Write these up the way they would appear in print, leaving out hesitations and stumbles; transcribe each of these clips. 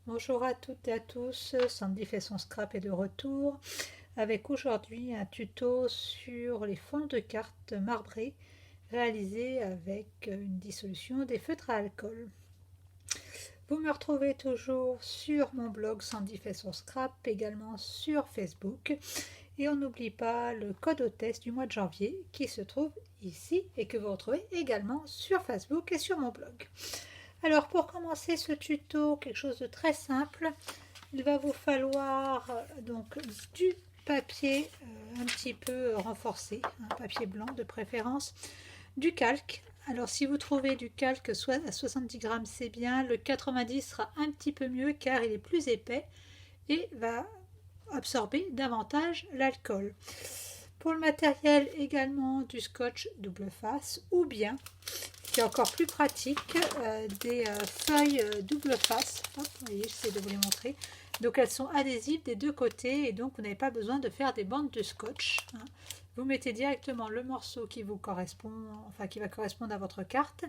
Bonjour à toutes et à tous, Sandy fait son scrap est de retour avec aujourd'hui un tuto sur les fonds de cartes marbrés réalisés avec une dissolution des feutres à alcool. Vous me retrouvez toujours sur mon blog Sandy fait son scrap, également sur Facebook. Et on n'oublie pas le code hôtesse du mois de janvier qui se trouve ici et que vous retrouvez également sur Facebook et sur mon blog. Alors pour commencer ce tuto, quelque chose de très simple, il va vous falloir donc du papier un petit peu renforcé, un papier blanc de préférence, du calque. Alors si vous trouvez du calque soit à 70 grammes c'est bien, le 90 sera un petit peu mieux car il est plus épais et va absorber davantage l'alcool. Pour le matériel également du scotch double face ou bien, qui est encore plus pratique, des feuilles double face. Hop, vous voyez, j'essaie de vous les montrer. Donc elles sont adhésives des deux côtés et donc vous n'avez pas besoin de faire des bandes de scotch. Vous mettez directement le morceau qui vous correspond, enfin qui va correspondre à votre carte.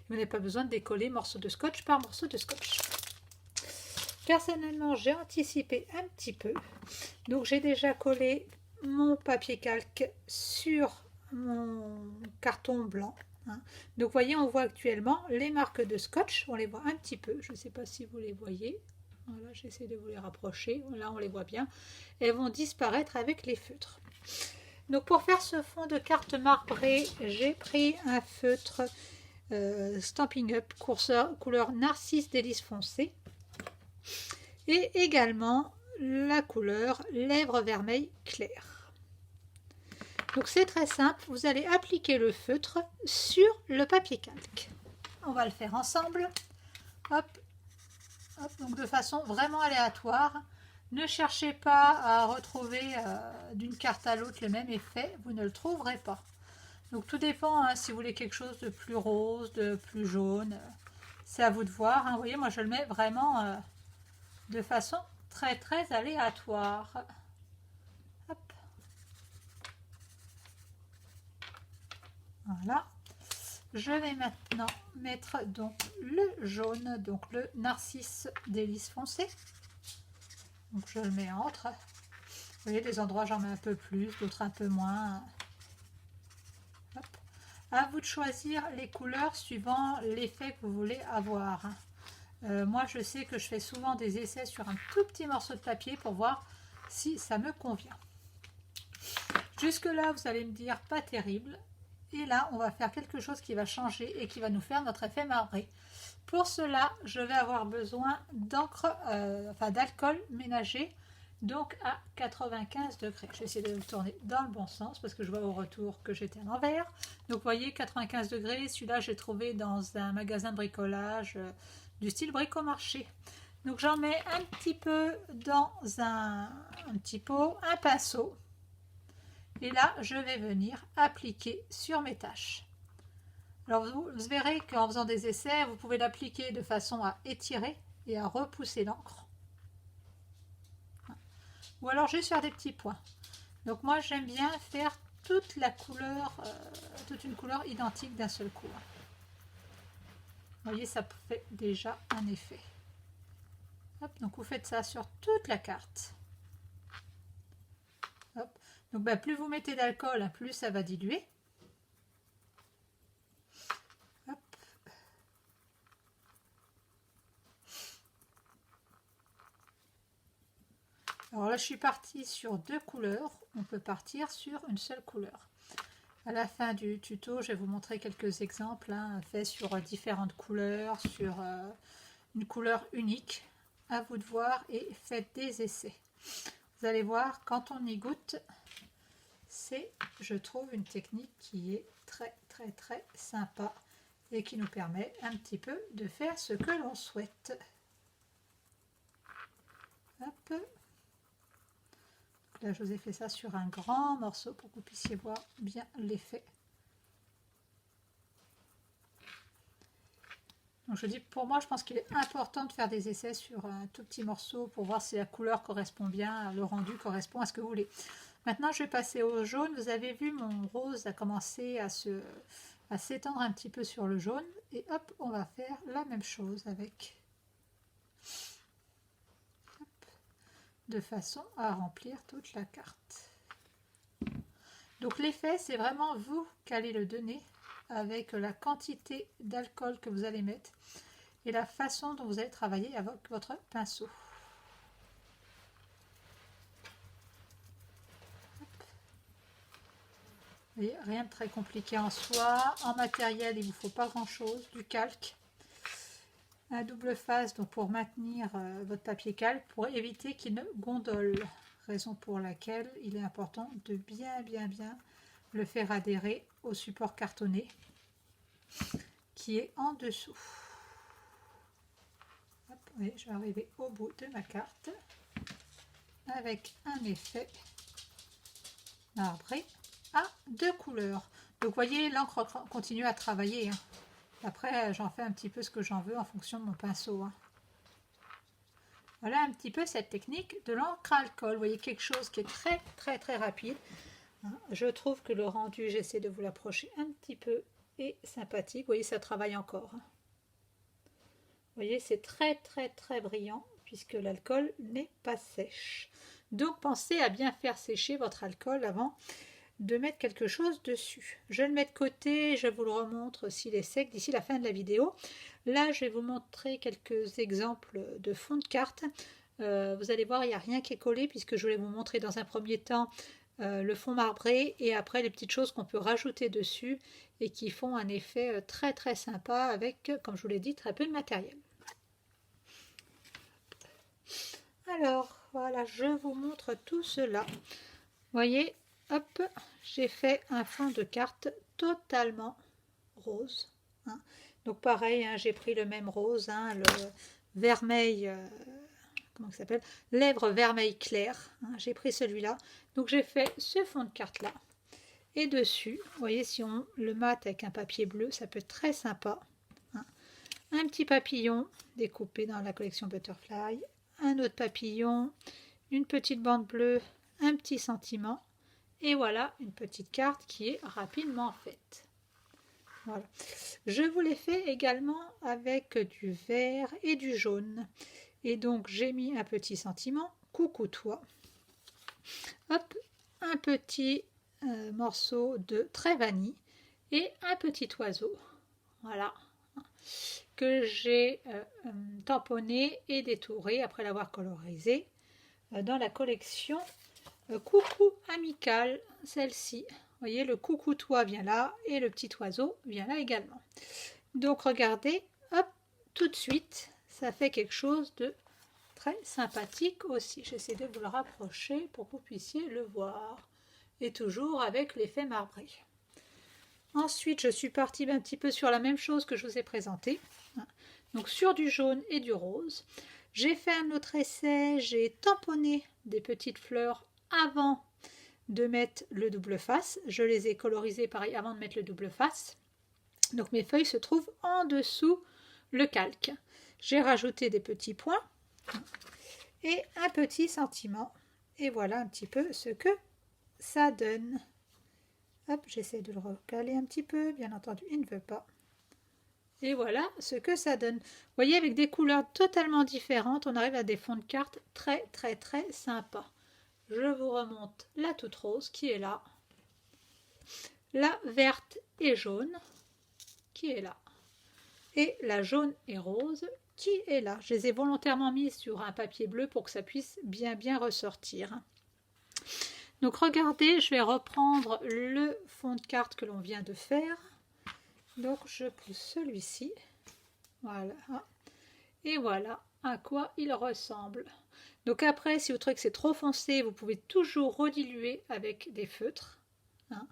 Vous n'avez pas besoin de décoller morceau de scotch par morceau de scotch. Personnellement, j'ai anticipé un petit peu. Donc j'ai déjà collé mon papier calque sur mon carton blanc. Donc voyez, on voit actuellement les marques de scotch, on les voit un petit peu, je ne sais pas si vous les voyez. Voilà, j'essaie de vous les rapprocher, là on les voit bien. Elles vont disparaître avec les feutres. Donc pour faire ce fond de carte marbrée, j'ai pris un feutre Stampin' Up couleur Narcisse délice foncé et également la couleur lèvres vermeil clair. Donc c'est très simple, vous allez appliquer le feutre sur le papier calque. On va le faire ensemble. Hop, hop, donc de façon vraiment aléatoire. Ne cherchez pas à retrouver d'une carte à l'autre le même effet, vous ne le trouverez pas. Donc tout dépend si vous voulez quelque chose de plus rose, de plus jaune. C'est à vous de voir. Vous voyez, moi je le mets vraiment de façon très aléatoire. Hop. Voilà. Je vais maintenant mettre donc le jaune, donc le Narcisse délice foncé. Donc je le mets entre. Vous voyez, des endroits j'en mets un peu plus, d'autres un peu moins. Hop. À vous de choisir les couleurs suivant l'effet que vous voulez avoir. Moi je sais que je fais souvent des essais sur un tout petit morceau de papier pour voir si ça me convient. Jusque là vous allez me dire pas terrible. Et là, on va faire quelque chose qui va changer et qui va nous faire notre effet marbré. Pour cela, je vais avoir besoin d'encre, d'alcool ménager, donc à 95 degrés. Je vais essayer de le tourner dans le bon sens parce que je vois au retour que j'étais à l'envers. Donc, vous voyez, 95 degrés, celui-là, j'ai trouvé dans un magasin de bricolage du style bricomarché. Donc, j'en mets un petit peu dans un petit pot, un pinceau. Et là, je vais venir appliquer sur mes tâches. Alors, vous verrez qu'en faisant des essais, vous pouvez l'appliquer de façon à étirer et à repousser l'encre. Ou alors juste faire des petits points. Donc moi, j'aime bien faire toute la couleur, toute une couleur identique d'un seul coup. Vous voyez, ça fait déjà un effet. Hop, donc vous faites ça sur toute la carte. Hop. Donc plus vous mettez d'alcool, plus ça va diluer. Hop. Alors là, je suis partie sur deux couleurs. On peut partir sur une seule couleur. À la fin du tuto, je vais vous montrer quelques exemples faits sur différentes couleurs, sur une couleur unique. À vous de voir et faites des essais. Vous allez voir, quand on y goûte, c'est, je trouve, une technique qui est très sympa et qui nous permet un petit peu de faire ce que l'on souhaite. Hop. Là, je vous ai fait ça sur un grand morceau pour que vous puissiez voir bien l'effet. Donc je dis, pour moi, je pense qu'il est important de faire des essais sur un tout petit morceau pour voir si la couleur correspond bien, le rendu correspond à ce que vous voulez. Maintenant, je vais passer au jaune. Vous avez vu, mon rose a commencé à s'étendre un petit peu sur le jaune. Et hop, on va faire la même chose avec de façon à remplir toute la carte. Donc l'effet, c'est vraiment vous qui allez le donner avec la quantité d'alcool que vous allez mettre et la façon dont vous allez travailler avec votre pinceau. Vous voyez, rien de très compliqué en soi. En matériel, il ne vous faut pas grand chose, du calque, un double face donc pour maintenir votre papier calque pour éviter qu'il ne gondole. Raison pour laquelle il est important de bien le faire adhérer au support cartonné qui est en dessous. Hop, oui, je vais arriver au bout de ma carte avec un effet marbré à 2 couleurs. Donc vous voyez, l'encre continue à travailler. Hein. Après, j'en fais un petit peu ce que j'en veux en fonction de mon pinceau. Hein. Voilà un petit peu cette technique de l'encre à alcool. Vous voyez, quelque chose qui est très rapide. Je trouve que le rendu, j'essaie de vous l'approcher un petit peu, est sympathique. Vous voyez, ça travaille encore. Vous voyez, c'est très brillant puisque l'alcool n'est pas sèche. Donc, pensez à bien faire sécher votre alcool avant de mettre quelque chose dessus. Je le mets de côté, je vous le remontre s'il est sec d'ici la fin de la vidéo. Là, je vais vous montrer quelques exemples de fond de carte. Vous allez voir, il n'y a rien qui est collé puisque je voulais vous montrer dans un premier temps le fond marbré et après les petites choses qu'on peut rajouter dessus et qui font un effet très sympa avec, comme je vous l'ai dit, très peu de matériel. Alors, voilà, je vous montre tout cela. Vous voyez, hop, j'ai fait un fond de carte totalement rose. Hein. Donc pareil, hein, j'ai pris le même rose, hein, le vermeil, comment ça s'appelle, lèvres vermeil clair. Hein, j'ai pris celui-là. Donc j'ai fait ce fond de carte là. Et dessus, vous voyez, si on le mate avec un papier bleu, ça peut être très sympa. Hein. Un petit papillon découpé dans la collection Butterfly, un autre papillon, une petite bande bleue, un petit sentiment. Et voilà une petite carte qui est rapidement faite. Voilà. Je vous l'ai fait également avec du vert et du jaune. Et donc j'ai mis un petit sentiment, coucou toi. Hop, un petit morceau de trait vanille et un petit oiseau. Voilà. Que j'ai tamponné et détouré après l'avoir colorisé dans la collection Coucou amical, celle-ci. Vous voyez, le coucou toi vient là et le petit oiseau vient là également. Donc regardez, hop, tout de suite, ça fait quelque chose de très sympathique aussi. J'essaie de vous le rapprocher pour que vous puissiez le voir. Et toujours avec l'effet marbré. Ensuite, je suis partie un petit peu sur la même chose que je vous ai présenté. Donc sur du jaune et du rose. J'ai fait un autre essai, j'ai tamponné des petites fleurs avant de mettre le double face. Je les ai colorisées pareil avant de mettre le double face. Donc mes feuilles se trouvent en dessous le calque. J'ai rajouté des petits points et un petit sentiment. Et voilà un petit peu ce que ça donne. Hop, j'essaie de le recaler un petit peu. Bien entendu, il ne veut pas. Et voilà ce que ça donne. Vous voyez, avec des couleurs totalement différentes, on arrive à des fonds de cartes très sympas. Je vous remonte la toute rose qui est là. La verte et jaune qui est là. Et la jaune et rose qui est là. Je les ai volontairement mises sur un papier bleu pour que ça puisse bien ressortir. Donc regardez, je vais reprendre le fond de carte que l'on vient de faire. Donc je pousse celui-ci. Voilà. Et voilà à quoi il ressemble. Donc après, si vous trouvez que c'est trop foncé, vous pouvez toujours rediluer avec des feutres. Hein.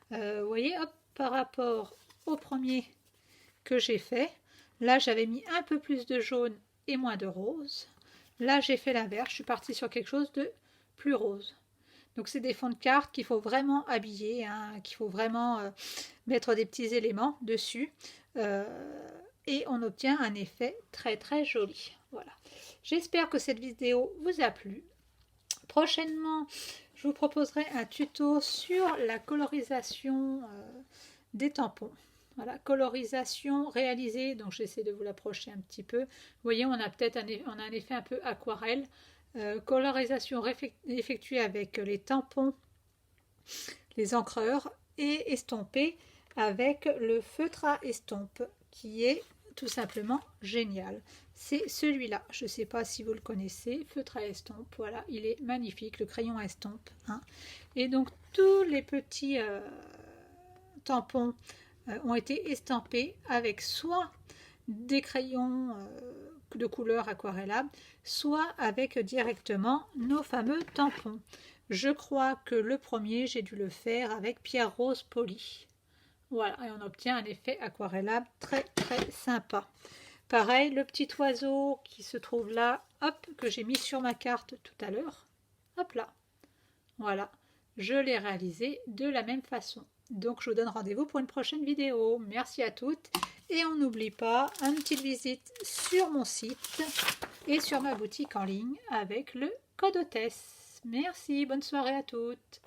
Vous voyez, hop, par rapport au premier que j'ai fait, là j'avais mis un peu plus de jaune et moins de rose. Là j'ai fait l'inverse, je suis partie sur quelque chose de plus rose. Donc c'est des fonds de cartes qu'il faut vraiment habiller, hein, qu'il faut vraiment mettre des petits éléments dessus. Et on obtient un effet très joli. Voilà. J'espère que cette vidéo vous a plu. Prochainement, je vous proposerai un tuto sur la colorisation des tampons. Voilà, colorisation réalisée, donc j'essaie de vous l'approcher un petit peu. Vous voyez, on a peut-être un effet un peu aquarelle. colorisation effectuée avec les tampons, les encreurs et estompé avec le feutre à estompe qui est tout simplement génial. C'est celui-là, je ne sais pas si vous le connaissez, feutre à estompe, voilà, il est magnifique, le crayon à estompe. Hein. Et donc tous les petits tampons ont été estampés avec soit des crayons de couleur aquarellable, soit avec directement nos fameux tampons. Je crois que le premier, j'ai dû le faire avec pierre rose polie. Voilà, et on obtient un effet aquarellable très très sympa. Pareil, le petit oiseau qui se trouve là, hop, que j'ai mis sur ma carte tout à l'heure. Hop là. Voilà, je l'ai réalisé de la même façon. Donc je vous donne rendez-vous pour une prochaine vidéo. Merci à toutes. Et on n'oublie pas une petite visite sur mon site et sur ma boutique en ligne avec le code hôtesse. Merci, bonne soirée à toutes.